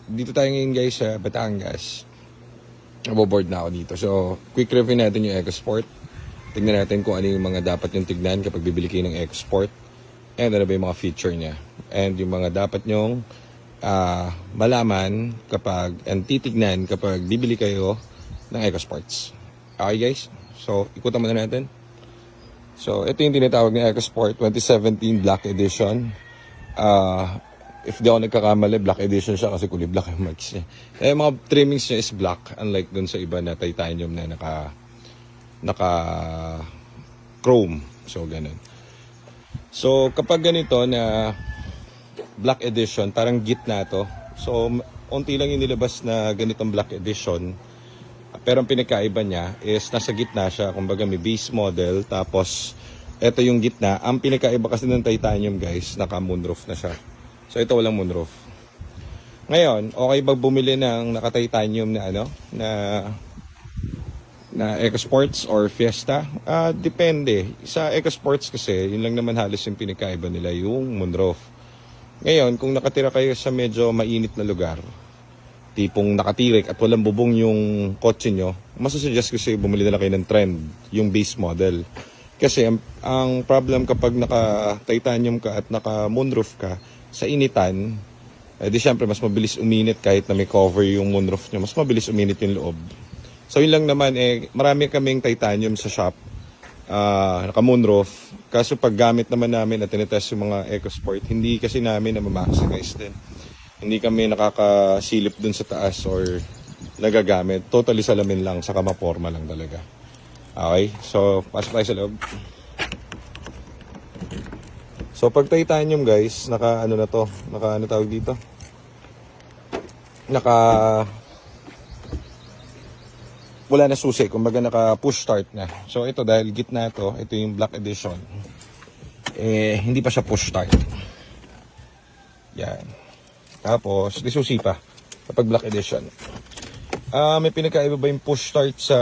Dito tayo ngayon guys sa Batangas. Naboboard na ako dito. So, quick review natin yung EcoSport. Tingnan natin kung ano yung mga dapat yung tignan kapag bibili kayo ng EcoSport. And ano ba yung mga feature niya. And yung mga dapat nyong malaman and titignan kapag bibili kayo ng EcoSports. Okay guys? So, ikutan muna natin. So, ito yung tinatawag ng EcoSport 2017 Black Edition. If di ako nagkakamali, black edition siya kasi kulay black yung marks niya. Yung mga trimmings niya is black, unlike dun sa iba na titanium na naka chrome. So, ganun. So, kapag ganito na black edition, parang gitna to. So, unti lang yung nilabas na ganitong black edition. Pero ang pinakaiba niya is nasa gitna siya. Kumbaga may base model, tapos ito yung gitna. Ang pinakaiba kasi ng titanium guys, naka moonroof na siya. So ito walang moonroof. Ngayon, okay ba bumili ng naka-titanium na na EcoSports or Fiesta? Depende. Sa EcoSports kasi, yun lang naman halos yung pinakaiba nila, yung moonroof. Ngayon, kung nakatira kayo sa medyo mainit na lugar, tipong nakatirik at walang bubong yung kotse nyo, masasuggest ko sa'yo bumili na lang kayo ng Trend, yung base model. Kasi ang problem kapag naka-titanium ka at naka-moonroof ka, sa initan, di syempre mas mabilis uminit kahit na may cover yung moonroof nyo, mas mabilis uminit yung loob. So yun lang naman, marami kaming titanium sa shop, naka-moonroof. Kaso pag gamit naman namin at tinetest yung mga EcoSport, hindi kasi namin na-maximize din. Hindi kami nakakasilip dun sa taas or nagagamit. Totally salamin lang, saka maporma lang talaga. Okay, so pasok tayo sa loob. So pag titanium guys, naka ano tawag dito? Wala na susi, kumbaga naka push start na. So ito dahil gitna ito yung black edition. Hindi pa siya push start. Yan. Tapos, di susi pa kapag black edition. May pinakaiba ba yung push start sa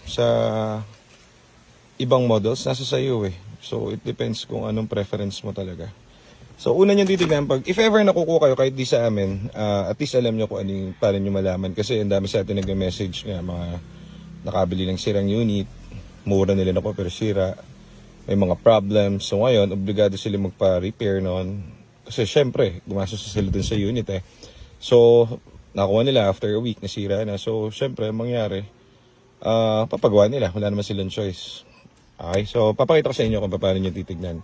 sa ibang models? Nasa sa iyo So, it depends kung anong preference mo talaga. So, una nyo titignan if ever nakukuha kayo kahit di sa amin, at least alam nyo kung paano nyo malaman. Kasi ang dami sa atin nag-message nga, mga nakabili ng sirang unit, mura nila na po pero sira, may mga problems. So, ngayon, obligado sila magpa-repair noon. Kasi, syempre, gumastos sila dun sa unit So, nakuha nila after a week, nasira na. So, syempre, mangyari, papagawa nila. Wala naman silang choice. Okay, so papakita ko sa inyo kung paano nyo titignan.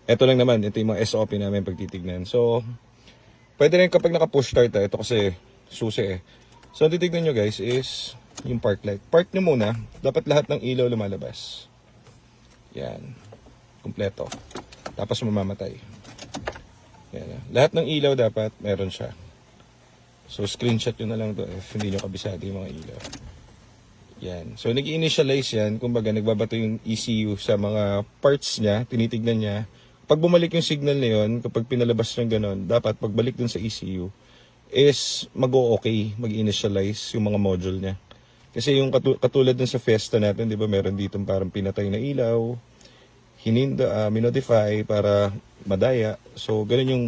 Ito lang naman, ito yung mga SOP namin pag titignan. So, pwede rin kapag naka-push start ito kasi susi So, titignan nyo guys is yung park light. Park nyo muna, dapat lahat ng ilaw lumalabas. Yan, kumpleto. Tapos mamamatay. Yan, lahat ng ilaw dapat meron siya. So, screenshot nyo na lang to if hindi nyo kabisado yung mga ilaw. Yan. So, nag-initialize yan. Kumbaga, nagbabato yung ECU sa mga parts niya. Tinitignan niya. Pag bumalik yung signal na yun, kapag pinalabas ng ganon, dapat pagbalik dun sa ECU is mag-o-okay, mag-initialize yung mga module niya. Kasi yung katulad dun sa Fiesta natin, di ba, meron dito parang pinatay na ilaw, minodify para madaya. So, ganon yung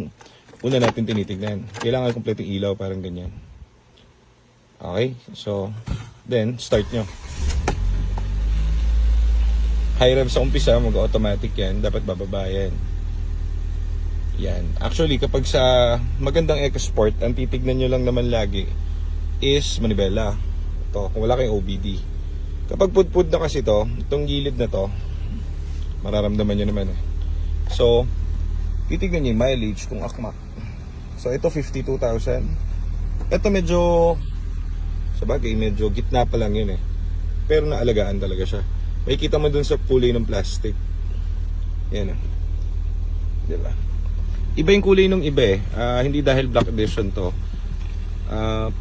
una natin tinitignan. Kailangan kompleto yung ilaw, parang ganyan. Okay? So, then, start nyo. High rev sa umpisa, mag-automatic yan. Dapat bababa yan. Yan. Actually, kapag sa magandang EcoSport, ang titignan nyo lang naman lagi is manibela. Ito, kung wala kayong OBD. Kapag pud-pud na kasi to, itong gilid na to, mararamdaman nyo naman So, titignan nyo yung mileage kung akma. So, ito 52,000. Ito medyo sabagay, medyo gitna pa lang yun pero naalagaan talaga siya. May kita mo dun sa kulay ng plastic. Yan diba? Iba yung kulay ng iba hindi dahil black edition to.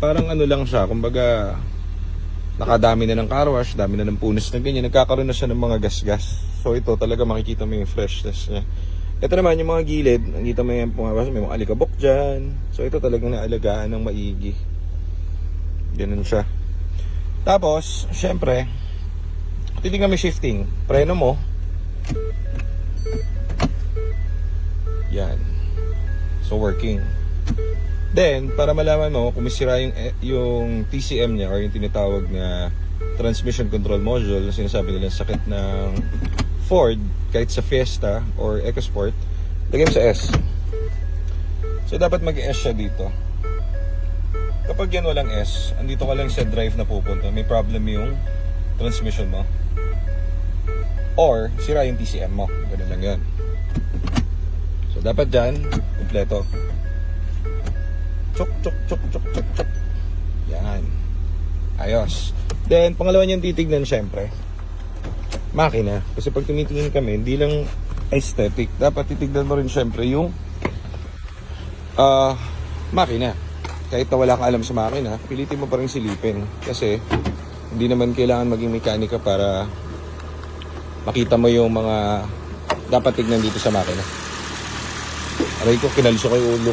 Parang lang siya, kumbaga nakadami na ng car wash, dami na ng punos na ganyan, nagkakaroon na siya ng mga gas-gas. So ito talaga makikita mo yung freshness niya. Ito naman yung mga gilid, nakita mo yung may mga alikabok dyan. So ito talagang naalagaan ng maigi. Ganun siya. Tapos, syempre, titignan mo shifting. Preno mo. Yan. So, working. Then, para malaman mo kung masira yung TCM niya or yung tinatawag na transmission control module na sinasabi nila sakit ng Ford, kahit sa Fiesta or EcoSport, lagay mo sa S. So, dapat mag-S siya dito. Kapag yan walang S, andito ka lang sa drive na pupunta, may problem yung transmission mo. Or, sira yung TCM mo. Ganun lang yan. So, dapat dyan, kompleto. Chok, chok, chok, chok, chok, chok. Yan. Ayos. Then, pangalawa niyang titignan, syempre, makina. Kasi pag tumitingin kami, hindi lang aesthetic. Dapat titignan mo rin, syempre, yung makina. Kahit na wala kang alam sa makina, pilitin mo pa rin silipin. Kasi, hindi naman kailangan maging mekanika para makita mo yung mga dapat tignan dito sa makina. Aray ko, kinalso ko yung ulo.